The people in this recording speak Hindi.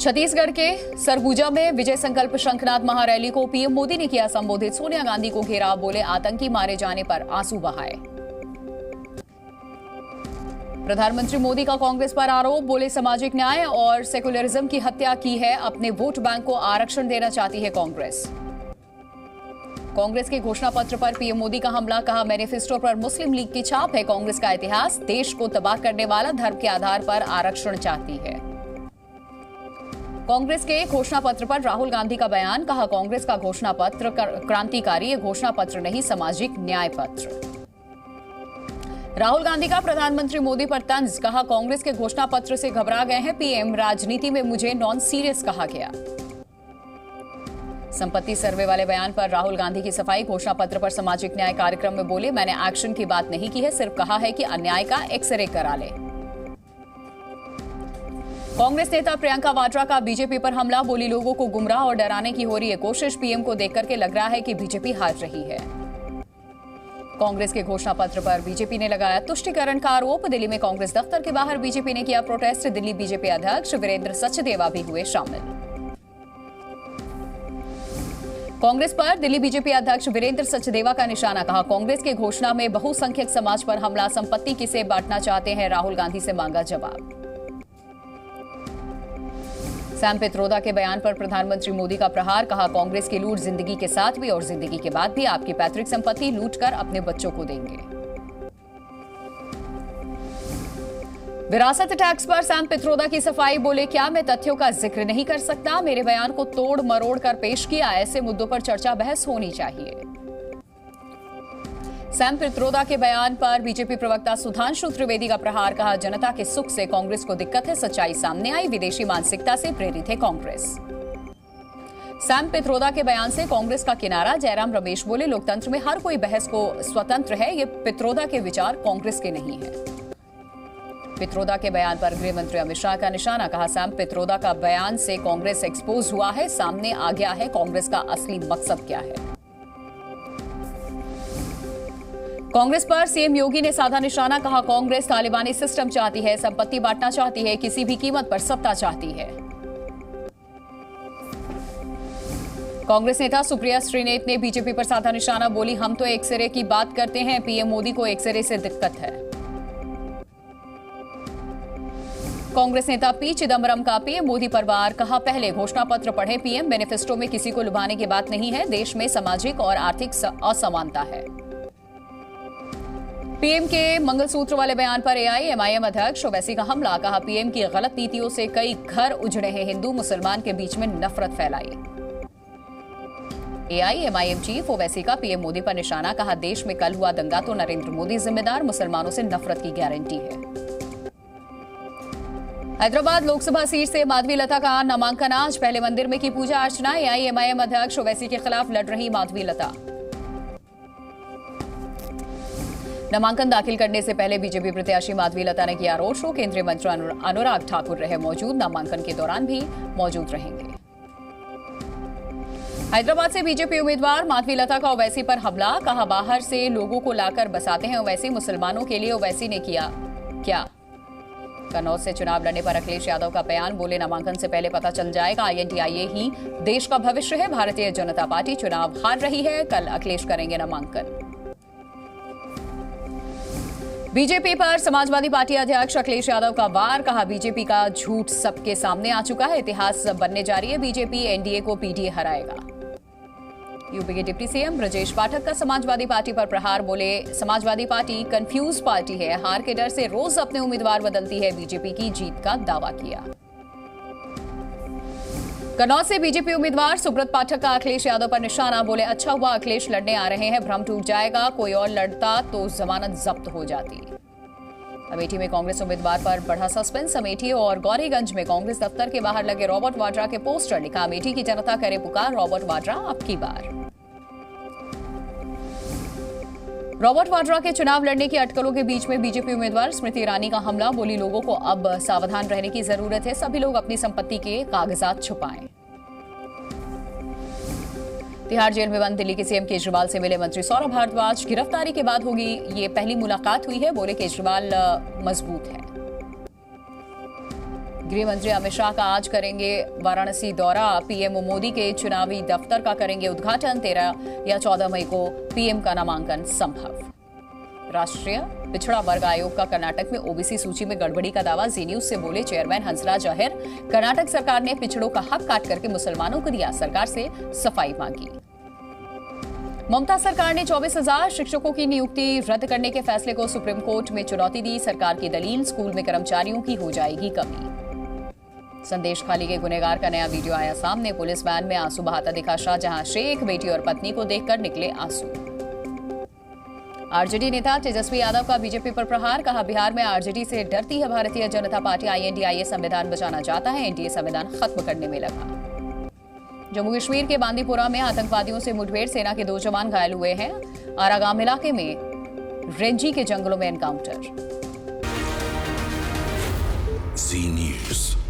छत्तीसगढ़ के सरगुजा में विजय संकल्प शंखनाद महारैली को पीएम मोदी ने किया संबोधित। सोनिया गांधी को घेरा, बोले आतंकी मारे जाने पर आंसू बहाए। प्रधानमंत्री मोदी का कांग्रेस पर आरोप, बोले सामाजिक न्याय और सेकुलरिज्म की हत्या की है, अपने वोट बैंक को आरक्षण देना चाहती है कांग्रेस। कांग्रेस के घोषणा पत्र पर पीएम मोदी का हमला, कहा मैनिफेस्टो पर मुस्लिम लीग की छाप है कांग्रेस का इतिहास, देश को तबाह करने वाला धर्म के आधार पर आरक्षण चाहती है। कांग्रेस के घोषणा पत्र पर राहुल गांधी का बयान, कहा कांग्रेस का घोषणा पत्र क्रांतिकारी, ये घोषणा पत्र नहीं सामाजिक न्याय पत्र। राहुल गांधी का प्रधानमंत्री मोदी पर तंज, कहा कांग्रेस के घोषणा पत्र से घबरा गए हैं पीएम, राजनीति में मुझे नॉन सीरियस कहा गया। संपत्ति सर्वे वाले बयान पर राहुल गांधी की सफाई, घोषणा पत्र पर सामाजिक न्याय कार्यक्रम में बोले मैंने एक्शन की बात नहीं की है, सिर्फ कहा है कि अन्याय का एक्सरे करा ले। कांग्रेस नेता प्रियंका वाड्रा का बीजेपी पर हमला, बोली लोगों को गुमराह और डराने की हो रही है कोशिश, पीएम को देखकर के लग रहा है कि बीजेपी हार रही है। कांग्रेस के घोषणा पत्र पर बीजेपी ने लगाया तुष्टीकरण का आरोप, दिल्ली में कांग्रेस दफ्तर के बाहर बीजेपी ने किया प्रोटेस्ट, दिल्ली बीजेपी अध्यक्ष वीरेंद्र सचदेवा भी हुए शामिल। कांग्रेस पर दिल्ली बीजेपी अध्यक्ष वीरेंद्र सचदेवा का निशाना, कहा कांग्रेस के घोषणा में बहुसंख्यक समाज पर हमला, संपत्ति किसे बांटना चाहते हैं, राहुल गांधी से मांगा जवाब। सैम पित्रोदा के बयान पर प्रधानमंत्री मोदी का प्रहार, कहा कांग्रेस की लूट जिंदगी के साथ भी और जिंदगी के बाद भी आपकी पैतृक संपत्ति लूटकर अपने बच्चों को देंगे। विरासत टैक्स पर सैम पित्रोदा की सफाई, बोले क्या मैं तथ्यों का जिक्र नहीं कर सकता, मेरे बयान को तोड़ मरोड़ कर पेश किया, ऐसे मुद्दों पर चर्चा बहस होनी चाहिए। सैम पित्रोदा के बयान पर बीजेपी प्रवक्ता सुधांशु त्रिवेदी का प्रहार, कहा जनता के सुख से कांग्रेस को दिक्कत है, सच्चाई सामने आई, विदेशी मानसिकता से प्रेरित है कांग्रेस। सैम पित्रोदा के बयान से कांग्रेस का किनारा, जयराम रमेश बोले लोकतंत्र में हर कोई बहस को स्वतंत्र है, ये पित्रोदा के विचार कांग्रेस के नहीं है। पित्रोदा के बयान पर गृह मंत्री अमित शाह का निशाना, कहा सैम पित्रोदा का बयान से कांग्रेस एक्सपोज हुआ है, सामने आ गया है कांग्रेस का असली मकसद क्या है। कांग्रेस पर सीएम योगी ने साधा निशाना, कहा कांग्रेस तालिबानी सिस्टम चाहती है, संपत्ति बांटना चाहती है, किसी भी कीमत पर सत्ता चाहती है। कांग्रेस नेता सुप्रिया श्रीनेत ने बीजेपी पर साधा निशाना, बोली हम तो एक्सरे की बात करते हैं, पीएम मोदी को एक्सरे से दिक्कत है। कांग्रेस नेता पी चिदम्बरम का पीएम मोदी पर वार, कहा पहले घोषणा पत्र पढ़े पीएम, मैनिफेस्टो में किसी को लुभाने की बात नहीं है, देश में सामाजिक और आर्थिक असमानता है। पीएम के मंगलसूत्र वाले बयान पर एआईएमआईएम अध्यक्ष ओवैसी का हमला, कहा पीएम की गलत नीतियों से कई घर उजड़े हैं, हिंदू मुसलमान के बीच में नफरत फैलाई। एआईएमआईएम चीफ ओवैसी का पीएम मोदी पर निशाना, कहा देश में कल हुआ दंगा तो नरेंद्र मोदी जिम्मेदार, मुसलमानों से नफरत की गारंटी है। हैदराबाद लोकसभा सीट से माधवी लता का नामांकन आज, पहले मंदिर में की पूजा अर्चना, एआईएमआईएम अध्यक्ष ओवैसी के खिलाफ लड़ रही माधवी लता। नामांकन दाखिल करने से पहले बीजेपी प्रत्याशी माधवी लता ने किया रोड शो, केंद्रीय मंत्री अनुराग ठाकुर रहे मौजूद, नामांकन के दौरान भी मौजूद रहेंगे। हैदराबाद से बीजेपी उम्मीदवार माधवी लता का ओवैसी पर हमला, कहा बाहर से लोगों को लाकर बसाते हैं ओवैसी, मुसलमानों के लिए ओवैसी ने किया क्या। कन्नौज से चुनाव लड़ने पर अखिलेश यादव का बयान, बोले नामांकन से पहले पता चल जाएगा, आईएनटीआईए ही देश का भविष्य है, भारतीय जनता पार्टी चुनाव हार रही है, कल अखिलेश करेंगे नामांकन। बीजेपी पर समाजवादी पार्टी अध्यक्ष अखिलेश यादव का वार, कहा बीजेपी का झूठ सबके सामने आ चुका है, इतिहास बनने जा रही है बीजेपी, एनडीए को पीडीए हराएगा। यूपी के डिप्टी सीएम ब्रजेश पाठक का समाजवादी पार्टी पर प्रहार, बोले समाजवादी पार्टी कंफ्यूज पार्टी है, हार के डर से रोज अपने उम्मीदवार बदलती है, बीजेपी की जीत का दावा किया। कन्नौज से बीजेपी उम्मीदवार सुब्रत पाठक का अखिलेश यादव पर निशाना, बोले अच्छा हुआ अखिलेश लड़ने आ रहे हैं, भ्रम टूट जाएगा, कोई और लड़ता तो जमानत जब्त हो जाती। अमेठी में कांग्रेस उम्मीदवार पर बढ़ा सस्पेंस, अमेठी और गौरीगंज में कांग्रेस दफ्तर के बाहर लगे रॉबर्ट वाड्रा के पोस्टर, लिखा अमेठी की जनता करे पुकार, रॉबर्ट वाड्रा अब की बार। रॉबर्ट वाड्रा के चुनाव लड़ने की अटकलों के बीच में बीजेपी उम्मीदवार स्मृति ईरानी का हमला, बोली लोगों को अब सावधान रहने की जरूरत है, सभी लोग अपनी संपत्ति के कागजात छुपाएं। तिहाड़ जेल में बंद दिल्ली के सीएम केजरीवाल से मिले मंत्री सौरभ भारद्वाज, गिरफ्तारी के बाद होगी ये पहली मुलाकात हुई है, बोले केजरीवाल मजबूत है। गृह मंत्री अमित शाह का आज करेंगे वाराणसी दौरा। पीएम मोदी के चुनावी दफ्तर का करेंगे उद्घाटन। 13 या 14 मई को पीएम का नामांकन संभव। राष्ट्रीय पिछड़ा वर्ग आयोग का कर्नाटक में ओबीसी सूची में गड़बड़ी का दावा। जी न्यूज से बोले चेयरमैन हंसराज अहिर। कर्नाटक सरकार ने पिछड़ों का हक काट करके मुसलमानों को दिया, सरकार से सफाई मांगी। ममता सरकार ने 24,000 शिक्षकों की नियुक्ति रद्द करने के फैसले को सुप्रीम कोर्ट में चुनौती दी। सरकार की दलील, स्कूल में कर्मचारियों की हो जाएगी कमी। संदेश खाली के गुनहगार का नया वीडियो आया सामने। पुलिस वैन में आंसू बहाता दिखा शाहजहां शेख। बेटी और पत्नी को देखकर निकले आंसू। आरजेडी नेता तेजस्वी यादव का बीजेपी पर प्रहार। कहा, बिहार में आरजेडी से डरती है भारतीय जनता पार्टी। आईएनडीआईए संविधान बचाना चाहता है, एनडीए संविधान खत्म करने में लगा। जम्मू कश्मीर के बांदीपुरा में आतंकवादियों से मुठभेड़, सेना के 2 जवान घायल हुए हैं। आरागाम इलाके में रेंजी के जंगलों में एनकाउंटर। जी न्यूज।